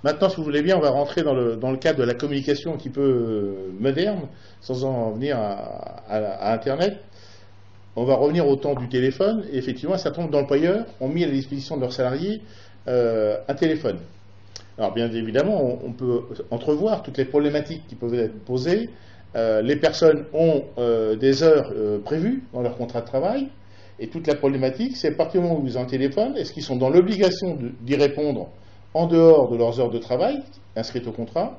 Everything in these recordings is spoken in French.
Maintenant, si vous voulez bien, on va rentrer dans le cadre de la communication un petit peu moderne, sans en venir à Internet. On va revenir au temps du téléphone. Et effectivement, un certain nombre d'employeurs ont mis à la disposition de leurs salariés un téléphone. Alors, bien évidemment, on peut entrevoir toutes les problématiques qui peuvent être posées. Les personnes ont des heures prévues dans leur contrat de travail. Et toute la problématique, c'est à partir du moment où ils ont un téléphone, est-ce qu'ils sont dans l'obligation d'y répondre en dehors de leurs heures de travail, inscrites au contrat?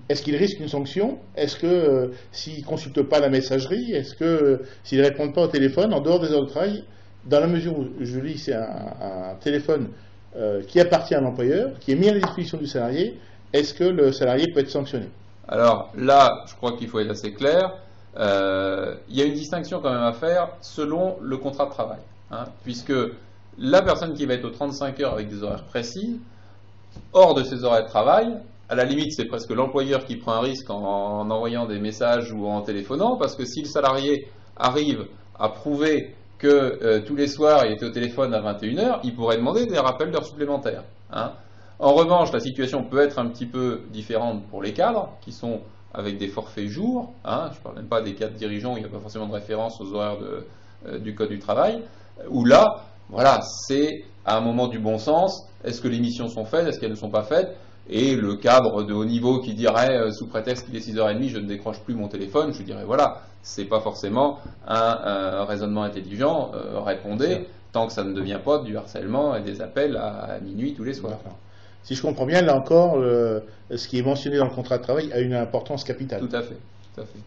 Est-ce qu'ils risquent une sanction? Est-ce que s'ils ne consultent pas la messagerie, est-ce que s'ils ne répondent pas au téléphone en dehors des heures de travail, dans la mesure où, je lis, c'est un téléphone qui appartient à l'employeur, qui est mis à la disposition du salarié, est-ce que le salarié peut être sanctionné? Alors là, je crois qu'il faut être assez clair. Il y a une distinction quand même à faire selon le contrat de travail, hein, puisque la personne qui va être aux 35 heures avec des horaires précis, hors de ses horaires de travail, à la limite c'est presque l'employeur qui prend un risque en envoyant des messages ou en téléphonant, parce que si le salarié arrive à prouver que tous les soirs il était au téléphone à 21 heures, il pourrait demander des rappels d'heures supplémentaires, hein. En revanche, la situation peut être un petit peu différente pour les cadres, qui sont avec des forfaits jours, hein, je ne parle même pas des cadres dirigeants où il n'y a pas forcément de référence aux horaires du Code du travail, où là, voilà, c'est à un moment du bon sens, est-ce que les missions sont faites, est-ce qu'elles ne sont pas faites, et le cadre de haut niveau qui dirait, sous prétexte qu'il est 6h30, je ne décroche plus mon téléphone, je dirais, voilà, c'est pas forcément un raisonnement intelligent, répondez, tant que ça ne devient pas du harcèlement et des appels à minuit tous les soirs. D'accord. Si je comprends bien, là encore, ce qui est mentionné dans le contrat de travail a une importance capitale. Tout à fait, tout à fait.